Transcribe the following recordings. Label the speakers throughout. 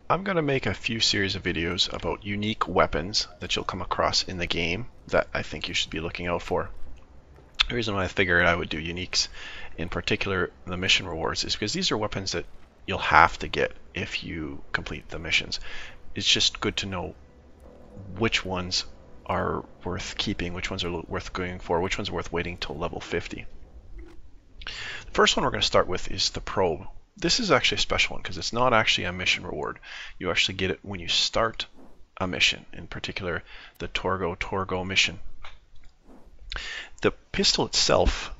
Speaker 1: I'm going to make a few series of videos about unique weapons that you'll come across in the game that I think you should be looking out for. The reason why I figured I would do uniques, in particular the mission rewards, is because these are weapons that you'll have to get if you complete the missions. It's just good to know which ones are worth keeping, which ones are worth going for, which ones are worth waiting till level 50. The first one we're going to start with is the probe. This is actually a special one because it's not actually a mission reward. You actually get it when you start a mission, in particular the Torgo mission. The pistol itself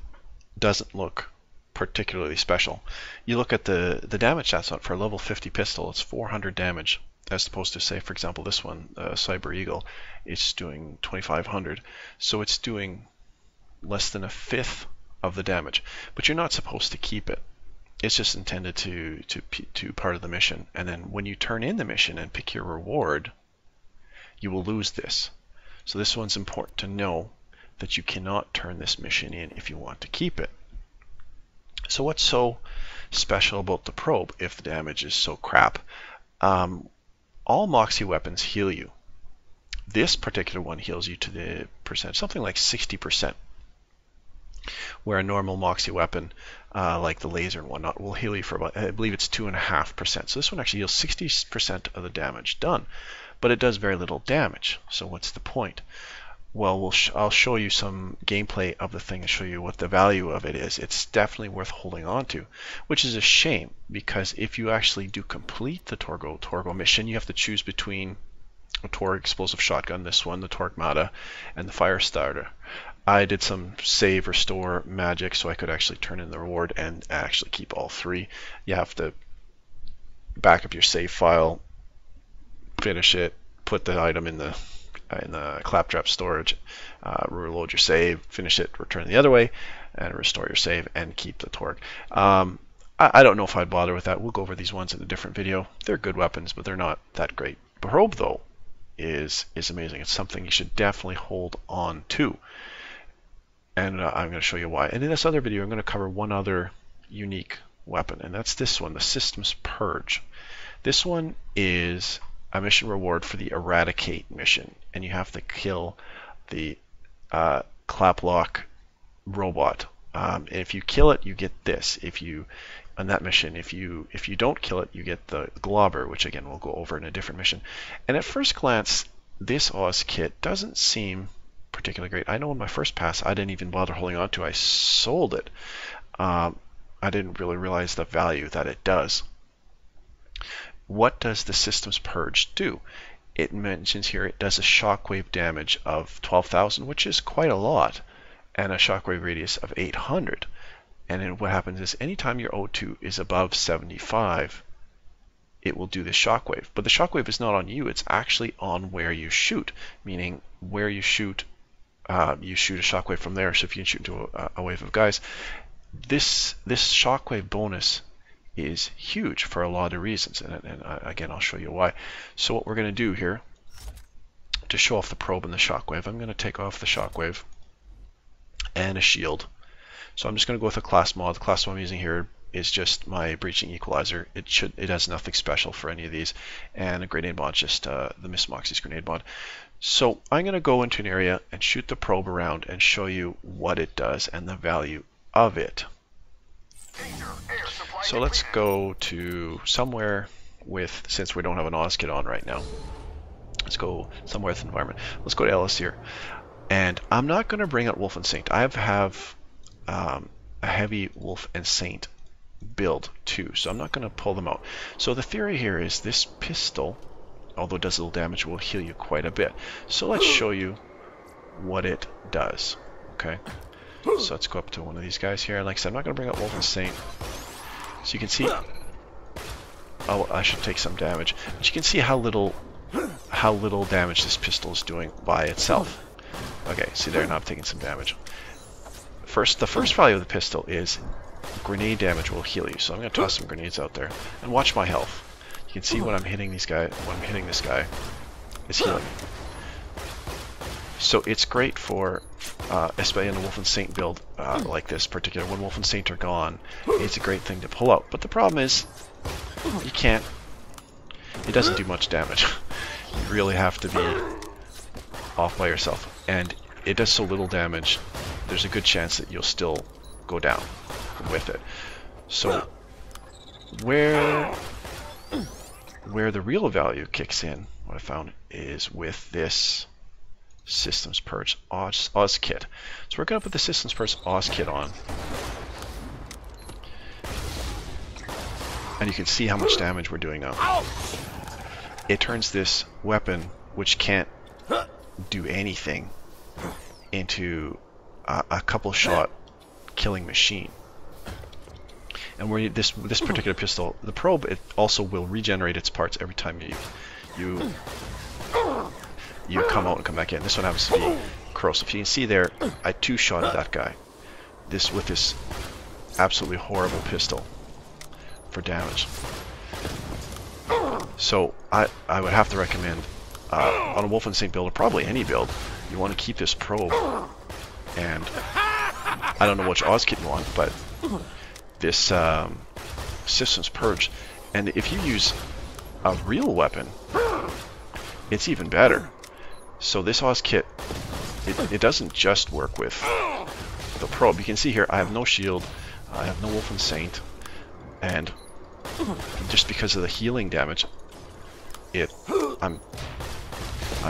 Speaker 1: doesn't look particularly special. You look at the damage stats on it for a level 50 pistol, it's 400 damage, as opposed to, say, for example, this one, Cyber Eagle, it's doing 2500. So it's doing less than a fifth of the damage. But you're not supposed to keep it. It's just intended to part of the mission. And then when you turn in the mission and pick your reward, you will lose this. So this one's important to know, that you cannot turn this mission in if you want to keep it. So what's so special about the probe if the damage is so crap? All Moxxi weapons heal you. This particular one heals you to the percent, something like 60%, where a normal Moxxi weapon, like the laser and whatnot, will heal you for about, I believe it's 2.5%. So this one actually heals 60% of the damage done, but it does very little damage. So what's the point? Well, I'll show you some gameplay of the thing and show you what the value of it is. It's definitely worth holding on to, which is a shame because if you actually do complete the Torgo mission, you have to choose between a Torg explosive shotgun, this one, the Torquemada, and the fire starter. I did some save restore magic so I could actually turn in the reward and actually keep all three. You have to back up your save file, finish it, put the item in the claptrap storage, reload your save, finish it, return the other way, and restore your save and keep the Torg. I don't know if I'd bother with that. We'll go over these ones in a different video. They're good weapons, but they're not that great. Probe, though, is amazing. It's something you should definitely hold on to. And I'm going to show you why. And in this other video, I'm going to cover one other unique weapon, and that's this one, the Systems Purge. This one is a mission reward for the Eradicate mission, and you have to kill the Claplock robot. And if you kill it, you get this. On that mission, if you don't kill it, you get the Globber, which again we'll go over in a different mission. And at first glance, this Oz kit doesn't seem particularly great. I know in my first pass I didn't even bother holding on to. I sold it. I didn't really realize the value that it does. What does the Systems Purge do? It mentions here it does a shockwave damage of 12,000, which is quite a lot, and a shockwave radius of 800. And then what happens is anytime your O2 is above 75, it will do this shockwave. But the shockwave is not on you, it's actually on where you shoot, meaning where you shoot a shockwave from there. So if you shoot into a wave of guys, this shockwave bonus is huge for a lot of reasons, and again I'll show you why. So what we're going to do here to show off the probe and the shockwave, I'm going to take off the shockwave and a shield. So I'm just going to go with a class mod. The class mod I'm using here is just my breaching equalizer. It has nothing special for any of these, and a grenade mod, just the Miss Moxxi's grenade mod. So I'm going to go into an area and shoot the probe around and show you what it does and the value of it. So let's go to somewhere with, since we don't have an Oz kit on right now, let's go somewhere with environment. Let's go to Ellis here. And I'm not going to bring out Wolf and Saint. I have a heavy Wolf and Saint build too, so I'm not going to pull them out. So the theory here is this pistol, although it does a little damage, will heal you quite a bit. So let's show you what it does. Okay. So let's go up to one of these guys here. Like I said, I'm not going to bring up Wolf and Saint. So you can see, oh, I should take some damage. But you can see how little damage this pistol is doing by itself. Okay, see there, now I'm taking some damage. The first value of the pistol is grenade damage will heal you. So I'm going to toss some grenades out there and watch my health. You can see when I'm hitting this guy, it's healing me. So it's great for, especially in a Wolf and Saint build like this particular, when Wolf and Saint are gone, it's a great thing to pull out. But the problem is, you can't it doesn't do much damage. You really have to be off by yourself. And it does so little damage, there's a good chance that you'll still go down with it. So where the real value kicks in, what I found, is with this Systems Purge Oz kit. So we're going to put the Systems Purge Oz kit on. And you can see how much damage we're doing now. It turns this weapon, which can't do anything, into a couple shot killing machine. And where this particular pistol, the probe, it also will regenerate its parts every time you come out and come back in. This one happens to be corrosive. You can see there, I two-shotted that guy. With this absolutely horrible pistol for damage. So I would have to recommend on a Wolfenstein build, or probably any build, you want to keep this probe. And I don't know which Oz kit you want, but this Systems Purge, and if you use a real weapon, it's even better. So this Oz kit, it doesn't just work with the probe. You can see here I have no shield, I have no Wolfenstein, and just because of the healing damage, I'm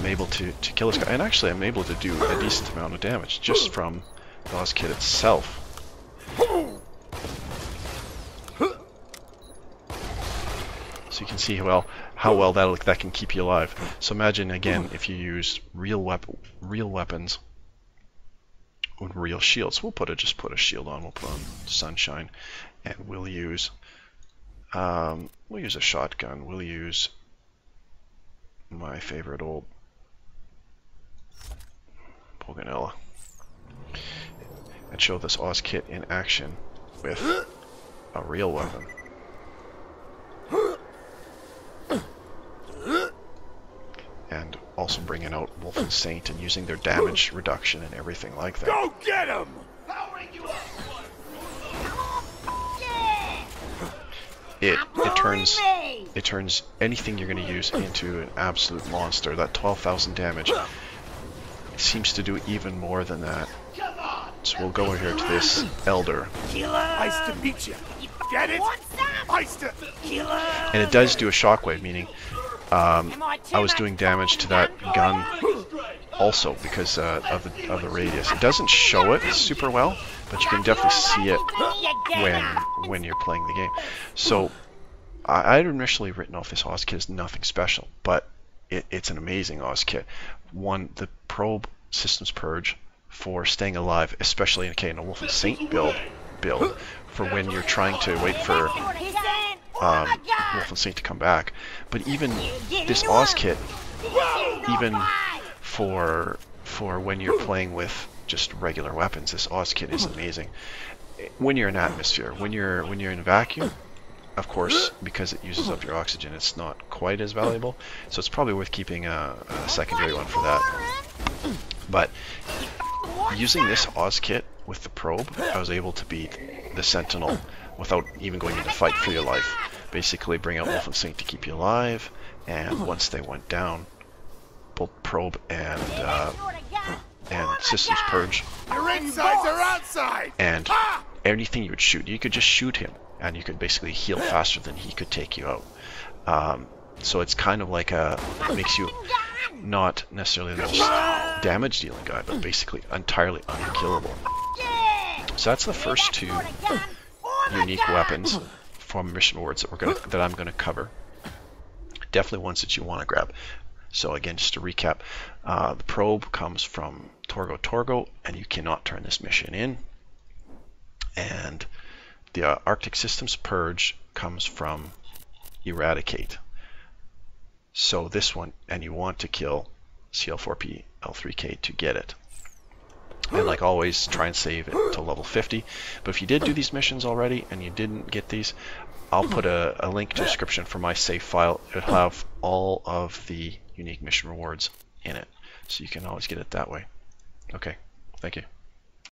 Speaker 1: able to kill this guy, and actually I'm able to do a decent amount of damage just from the Oz kit itself. So you can see how well that can keep you alive. So imagine again if you use real weapons with real shields. We'll just put a shield on. We'll put on Sunshine, and we'll use a shotgun. We'll use my favorite old Poganella, and show this Oz kit in action with a real weapon. And also bringing out Wolfenstein and using their damage reduction and everything like that.
Speaker 2: Go get him!
Speaker 1: It turns anything you're going to use into an absolute monster. That 12,000 damage seems to do even more than that. So we'll go over here to this Elder.
Speaker 2: Nice to meet you. Get it? Nice to...
Speaker 1: And it does do a shockwave, meaning I was doing damage to that gun also because of the radius. It doesn't show it super well, but you can definitely see it when you're playing the game. So I had initially written off this Oz kit as nothing special, but it's an amazing Oz kit. One, the probe Systems Purge for staying alive, especially in a Wolfenstein build for when you're trying to wait for Wolfenstein to come back. But even this Oz kit, even for when you're playing with just regular weapons, this Oz kit is amazing. When you're in atmosphere, when you're in vacuum, of course, because it uses up your oxygen, it's not quite as valuable. So it's probably worth keeping a secondary one for that. But using this Oz kit with the probe, I was able to beat the Sentinel without even going into fight for your life. Basically bring out Wolfenstein to keep you alive, and once they went down, both probe and Systems Purge,
Speaker 2: Your insides are outside!
Speaker 1: and anything you would shoot, you could just shoot him, and you could basically heal faster than he could take you out. So it's kind of like it makes you not necessarily the most damage dealing guy, but basically entirely unkillable. So that's the first two unique weapons from mission rewards that I'm gonna cover. Definitely ones that you want to grab. So again, just to recap, the probe comes from Torgo, and you cannot turn this mission in. And the Arctic Systems Purge comes from Eradicate. So this one, and you want to kill CL4P L3K to get it. And like always, try and save it to level 50. But if you did do these missions already and you didn't get these, I'll put a link to the description for my save file. It'll have all of the unique mission rewards in it, so you can always get it that way. Okay, thank you.